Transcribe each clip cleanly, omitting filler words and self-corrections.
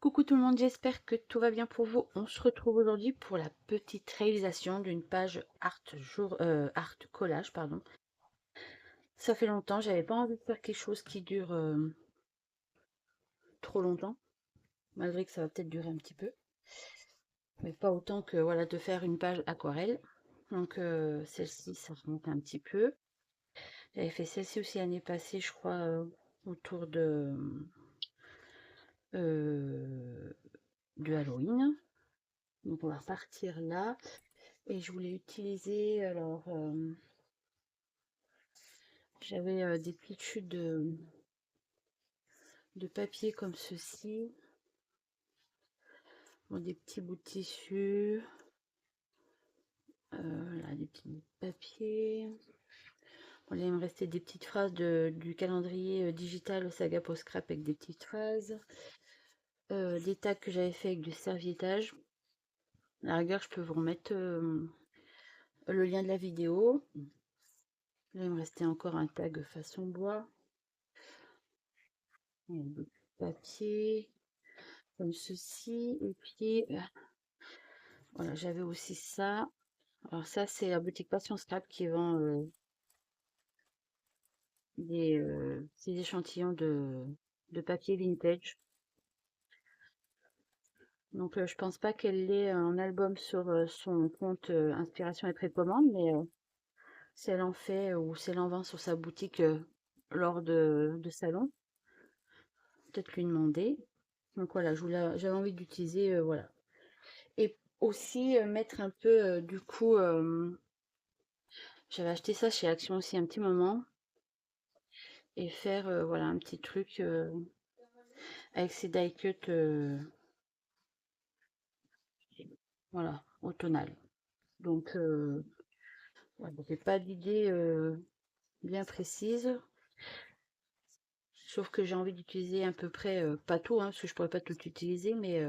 Coucou tout le monde, j'espère que tout va bien pour vous. On se retrouve aujourd'hui pour la petite réalisation d'une page art collage, pardon. Ça fait longtemps, j'avais pas envie de faire quelque chose qui dure trop longtemps, malgré que ça va peut-être durer un petit peu, mais pas autant que voilà de faire une page aquarelle. Donc celle-ci, ça remonte un petit peu. J'avais fait celle-ci aussi l'année passée, je crois, autour euh, de Halloween. Donc on va repartir là. Et je voulais utiliser, alors, j'avais des petites chutes de papier comme ceci. Bon, des petits bouts de tissu. Là, des petits bouts de papier. Bon, là, il me restait des petites phrases du calendrier digital Saga Post Scrap avec des petites phrases. Des tags que j'avais fait avec du serviettage. À la rigueur, je peux vous remettre le lien de la vidéo. Là, il me restait encore un tag façon bois. Il y a du papier comme ceci. Et puis, voilà, j'avais aussi ça. Alors ça, c'est la boutique Passion Scrap qui vend des échantillons de papier vintage. Donc je pense pas qu'elle ait un album sur son compte Inspiration et Précommande, mais si elle en fait ou si elle en vend sur sa boutique lors de salon, peut-être lui demander. Donc voilà, j'avais envie d'utiliser, voilà. Et aussi mettre un peu, du coup, j'avais acheté ça chez Action aussi un petit moment. Et faire voilà un petit truc avec ces die cuts voilà au tonal. Donc voilà, j'ai pas d'idée bien précise, sauf que j'ai envie d'utiliser à peu près pas tout parce que je pourrais pas tout utiliser, mais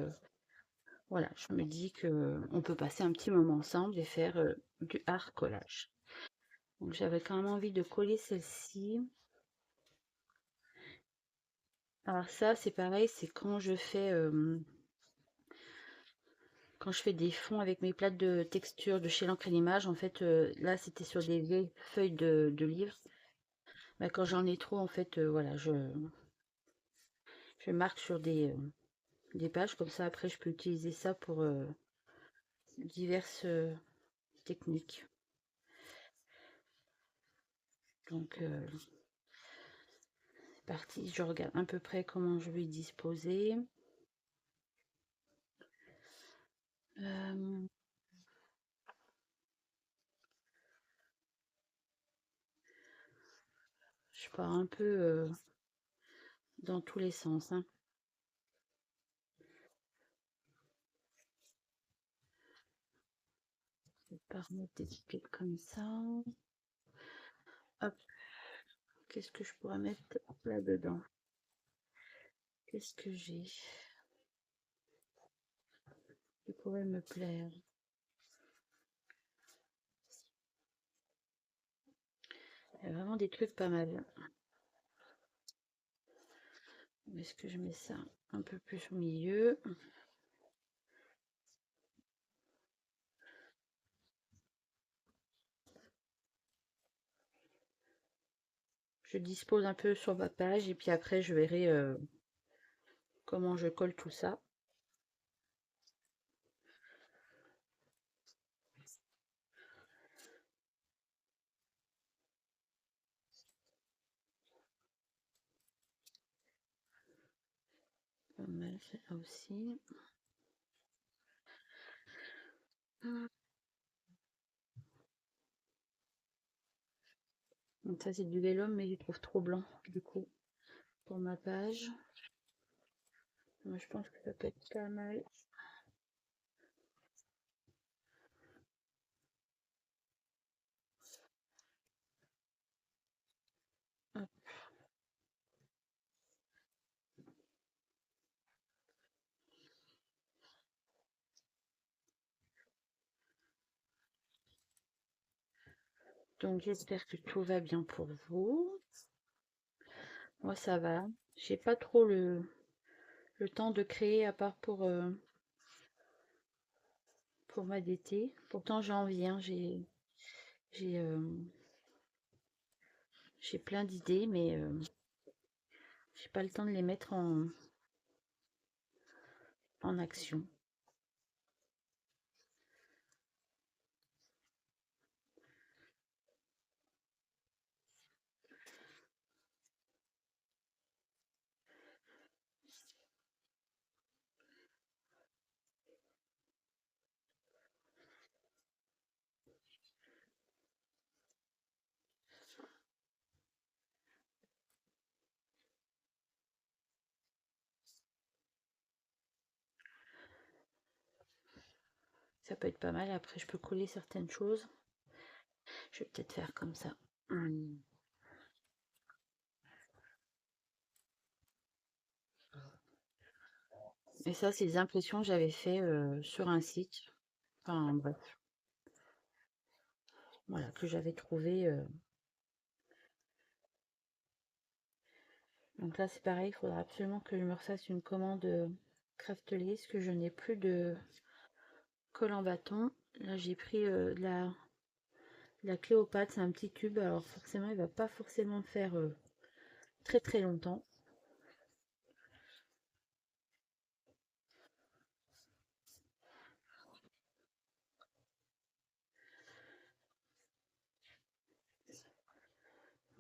voilà, je me dis que on peut passer un petit moment ensemble et faire du art collage. Donc j'avais quand même envie de coller celle-ci. Alors ça c'est pareil, c'est quand je fais des fonds avec mes plates de texture de chez l'encre et l'image, en fait, là, c'était sur des vieilles feuilles de livres. Bah, quand j'en ai trop, en fait, voilà, je marque sur des pages. Comme ça, après, je peux utiliser ça pour diverses techniques. Donc, c'est parti. Je regarde à peu près comment je vais disposer. Euh, je pars un peu dans tous les sens, hein. Je vais pas remettre des étiquettes comme ça. Hop, qu'est-ce que je pourrais mettre là-dedans? Qu'est-ce que j'ai qui pourrait me plaire? Il y a vraiment des trucs pas mal. Est-ce que je mets ça un peu plus au milieu? Je dispose un peu sur ma page et puis après je verrai comment je colle tout ça. Pas mal celle-là aussi. Donc ça c'est du vélum mais je trouve trop blanc du coup pour ma page. Moi je pense que ça peut être pas mal. Hop. Donc j'espère que tout va bien pour vous. Moi ça va. J'ai pas trop le temps de créer à part pour ma DT. Pourtant j'ai envie, hein, j'ai j'ai plein d'idées, mais j'ai pas le temps de les mettre en action. Ça peut être pas mal. Après, je peux coller certaines choses. Je vais peut-être faire comme ça. Et ça, c'est des impressions que j'avais fait sur un site. Enfin, bref. Voilà, que j'avais trouvé. Donc là, c'est pareil, il faudra absolument que je me refasse une commande Craftly, parce que je n'ai plus de colle en bâton. Là, j'ai pris la Cléopâtre, c'est un petit tube, alors forcément, il va pas forcément faire très très longtemps.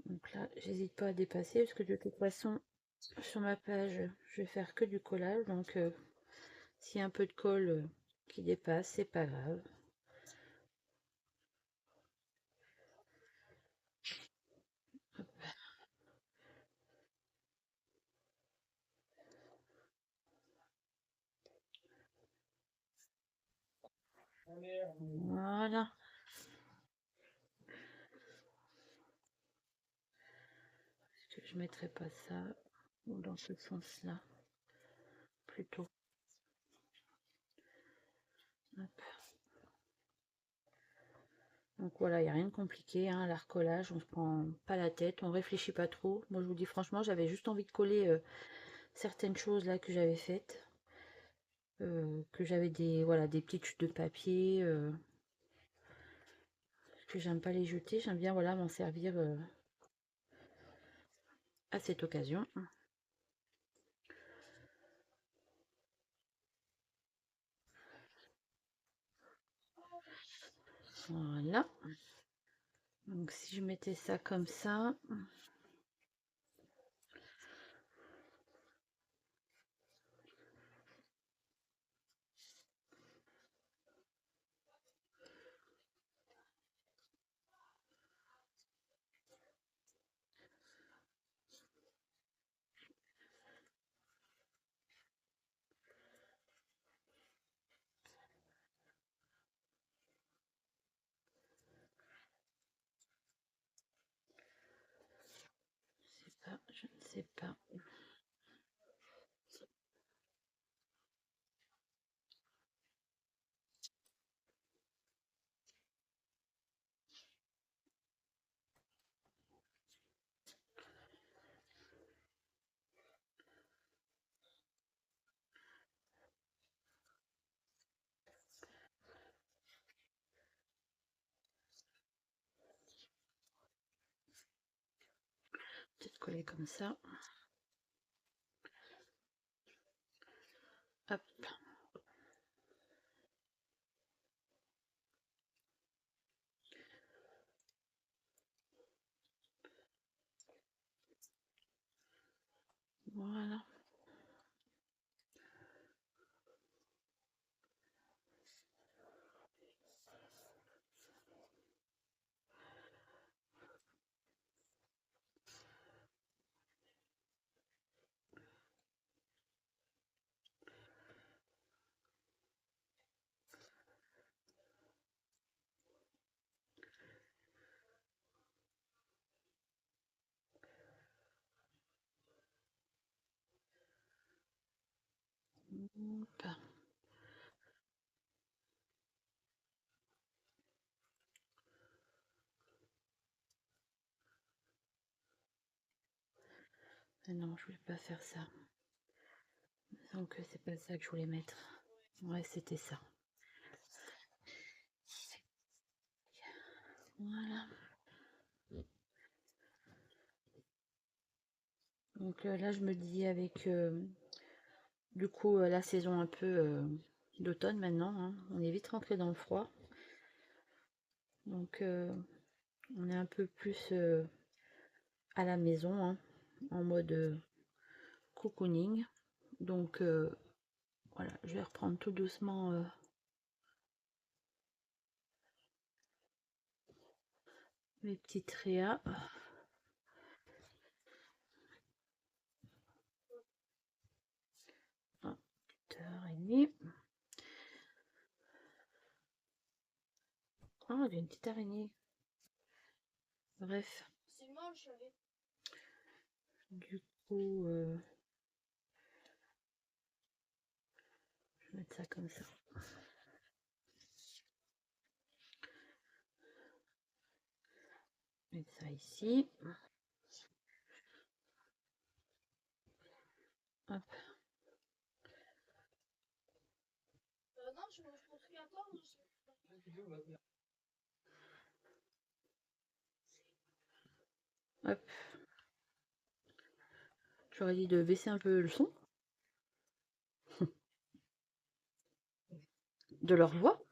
Donc là, j'hésite pas à dépasser, parce que de toute façon, sur ma page, je vais faire que du collage, donc s'il y a un peu de colle qui dépasse, c'est pas grave. Voilà. Est-ce que je mettrai pas ça ou dans ce sens-là plutôt? Hop. Donc voilà, il n'y a rien de compliqué, hein, l'arcolage, on se prend pas la tête, on réfléchit pas trop. Moi je vous dis franchement, j'avais juste envie de coller certaines choses là que j'avais faites. Que j'avais des voilà des petites chutes de papier, que j'aime pas les jeter, j'aime bien voilà m'en servir à cette occasion. Voilà. Donc si je mettais ça comme ça, je ne sais pas. Peut-être coller comme ça. Hop. Voilà. Hop. Mais non, je voulais pas faire ça. Donc c'est pas ça que je voulais mettre. Ouais, c'était ça. Voilà. Donc là, je me dis avec du coup la saison un peu d'automne maintenant, hein, on est vite rentré dans le froid. Donc on est un peu plus à la maison, hein, en mode cocooning. Donc voilà, je vais reprendre tout doucement mes petites réas. 8h30. Ah, j'ai une petite araignée. Bref. Du coup, je vais mettre ça comme ça. Mettre ça ici. Hop. Hop. J'aurais dit de baisser un peu le son de leur voix.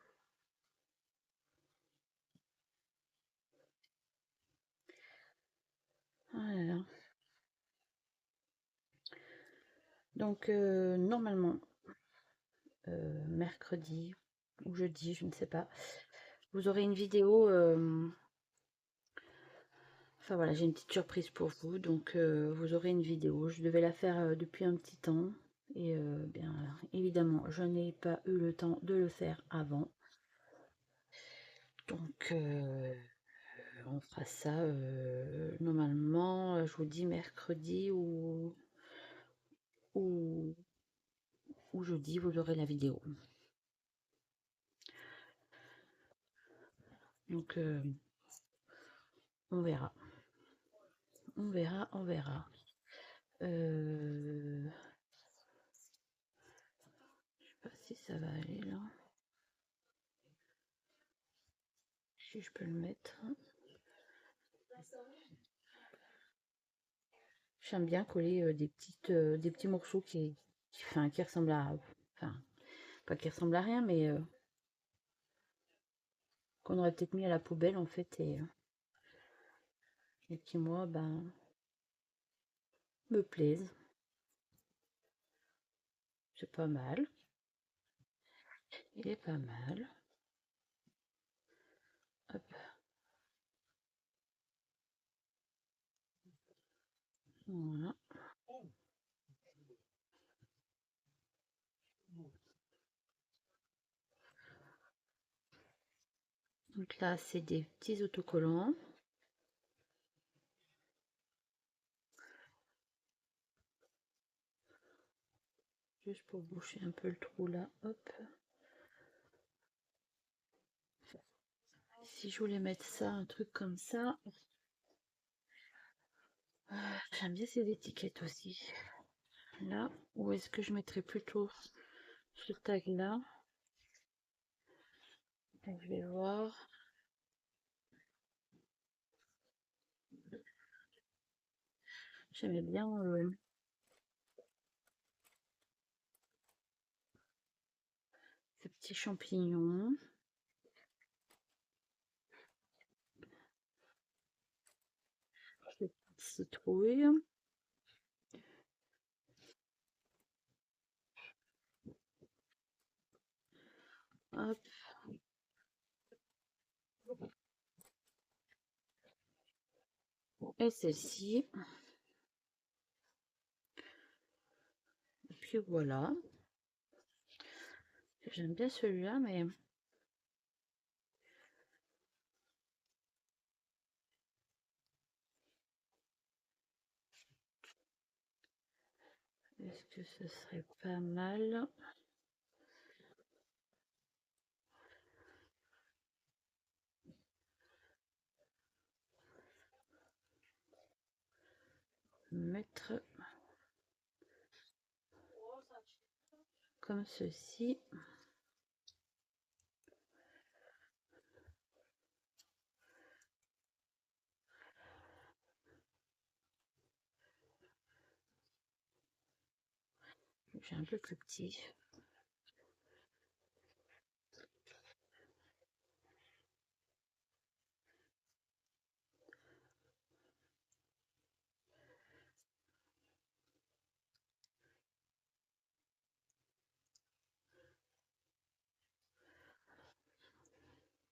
Voilà. Donc normalement, mercredi ou jeudi, je ne sais pas, vous aurez une vidéo. Enfin voilà, j'ai une petite surprise pour vous. Donc vous aurez une vidéo. Je devais la faire depuis un petit temps. Et bien évidemment, je n'ai pas eu le temps de le faire avant. Donc on fera ça normalement, je vous dis mercredi ou, ou jeudi, vous aurez la vidéo. Donc on verra. On verra, on verra. Je sais pas si ça va aller là. Si je peux le mettre. J'aime bien coller des petits morceaux qui ressemblent à. Enfin, pas qui ressemblent à rien, mais qu'on aurait peut-être mis à la poubelle en fait. Et qui, moi, ben, me plaisent. C'est pas mal. Il est pas mal. Hop. Voilà. Donc là, c'est des petits autocollants. Juste pour boucher un peu le trou là. Hop. Si je voulais mettre ça, un truc comme ça. J'aime bien ces étiquettes aussi. Là, où est-ce que je mettrais plutôt ce tag là? Donc, je vais voir. J'aimais bien ces petits champignons. Ces petites citrouilles. Hop. Et celle-ci. Et puis voilà. J'aime bien celui-là, mais est-ce que ce serait pas mal de mettre comme ceci. J'ai un peu plus petit.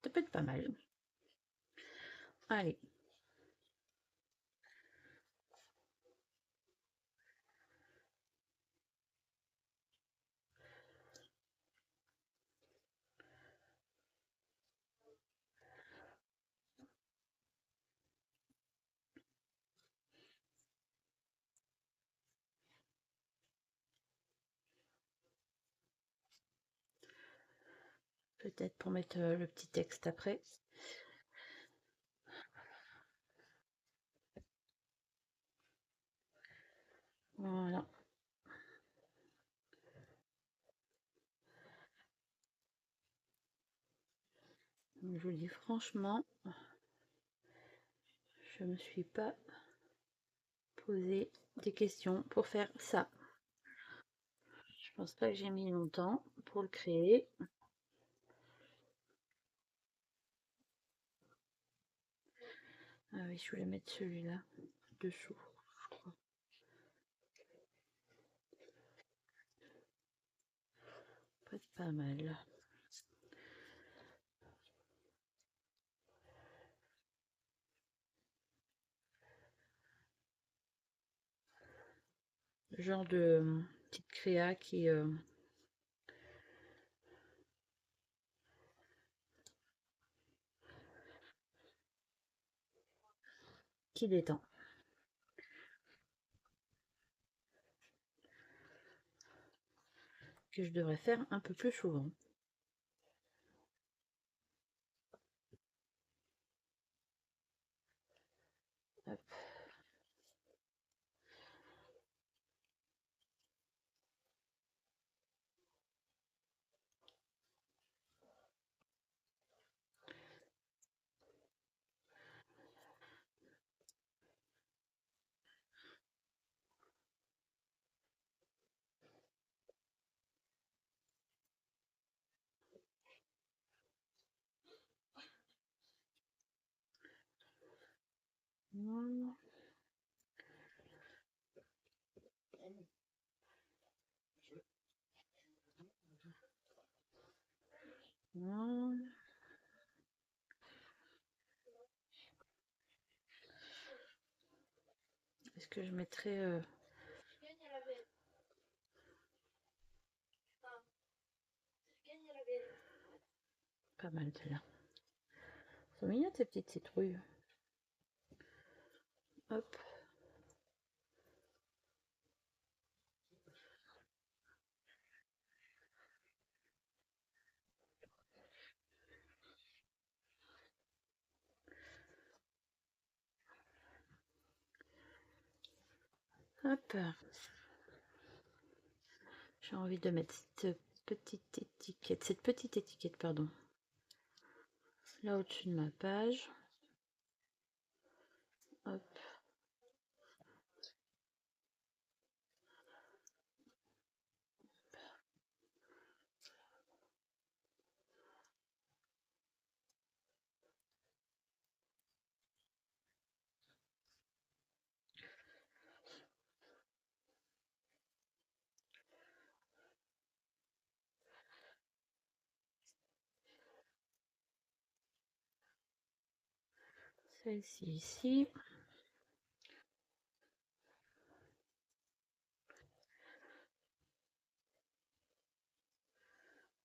Ça peut être pas mal. Allez. Peut-être pour mettre le petit texte après. Voilà. Je vous dis franchement, je me suis pas posé des questions pour faire ça. Je pense pas que j'ai mis longtemps pour le créer. Ah oui, je voulais mettre celui-là dessous, je crois. Peut être pas mal. Le genre de petite créa qui détend. Que je devrais faire un peu plus souvent. Hop. Voilà. Voilà. Est-ce que je mettrais pas mal de là. C'est mignon ces petites citrouilles. Hop. Hop. J'ai envie de mettre cette petite étiquette, pardon, là au-dessus de ma page. Hop. Celle-ci ici.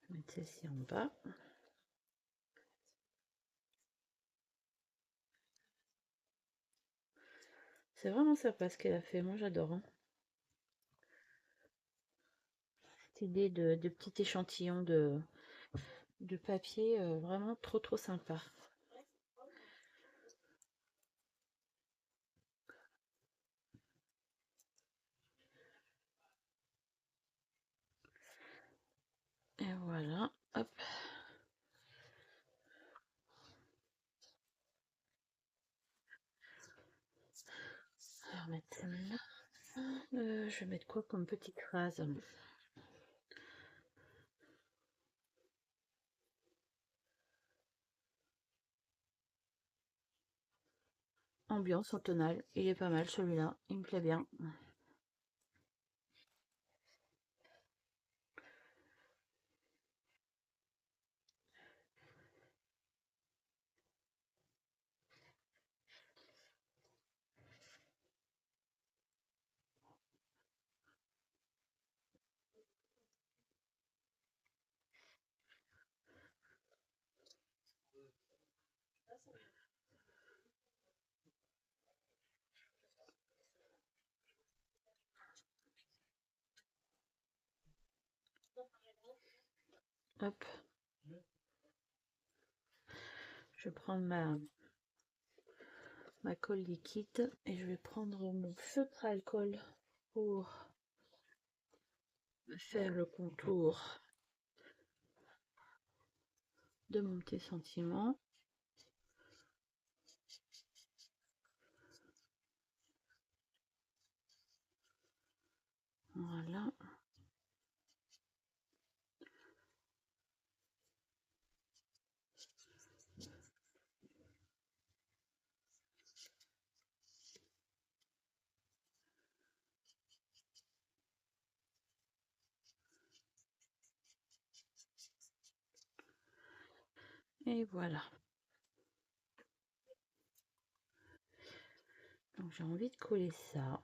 Je vais mettre celle-ci en bas. C'est vraiment sympa ce qu'elle a fait, moi j'adore. Hein. Cette idée de petit échantillon de papier, vraiment trop sympa. Et voilà, hop. On va remettre celle-là. Je vais mettre quoi comme petite phrase? Ambiance automnale, il est pas mal celui-là, il me plaît bien. Hop. Je vais prendre ma colle liquide et je vais prendre mon feutre à alcool pour faire le contour de mon petit sentiment. Voilà. Et voilà. Donc j'ai envie de coller ça.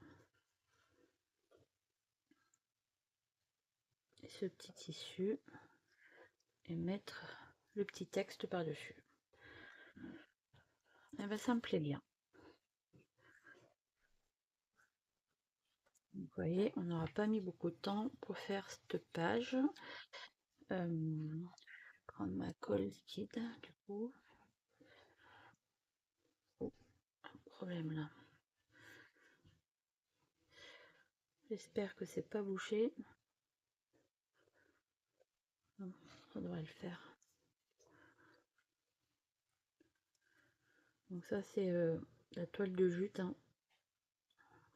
Et ce petit tissu. Et mettre le petit texte par-dessus. Et ben ça me plaît bien. Vous voyez, on n'aura pas mis beaucoup de temps pour faire cette page. Prendre ma colle liquide, du coup. Oh, un problème là. J'espère que c'est pas bouché. Non, ça devrait le faire. Donc ça c'est la toile de jute hein,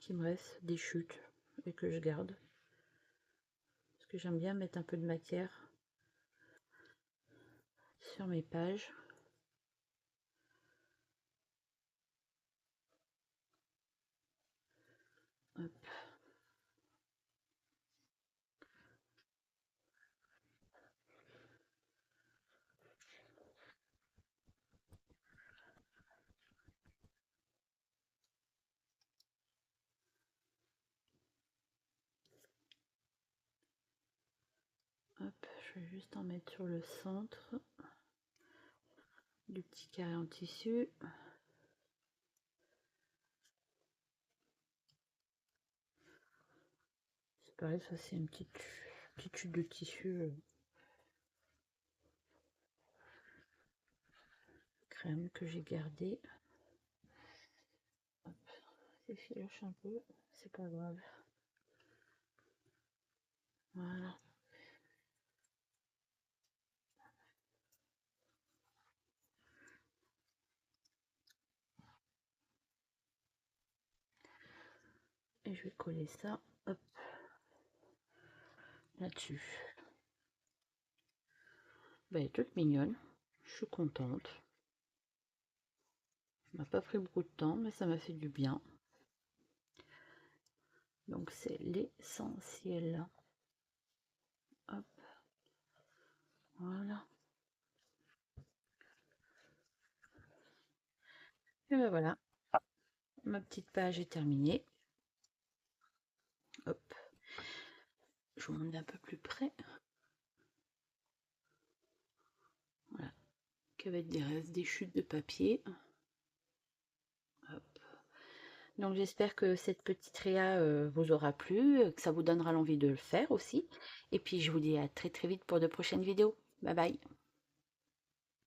qui me reste des chutes et que je garde. Parce que j'aime bien mettre un peu de matière sur mes pages. Hop. Hop, je vais juste en mettre sur le centre du petit carré en tissu. C'est pareil, ça c'est une petite tube de tissu crème que j'ai gardé. C'est filoche un peu, c'est pas grave. Voilà. Et je vais coller ça, hop, là-dessus. Ben, elle est toute mignonne, je suis contente. Ça m'a pas pris beaucoup de temps, mais ça m'a fait du bien. Donc c'est l'essentiel. Hop, voilà. Et ben voilà, ma petite page est terminée. Hop, je vous montre un peu plus près. Voilà, qu'avec des chutes de papier. Hop. Donc j'espère que cette petite réa vous aura plu, que ça vous donnera l'envie de le faire aussi. Et puis je vous dis à très très vite pour de prochaines vidéos. Bye bye.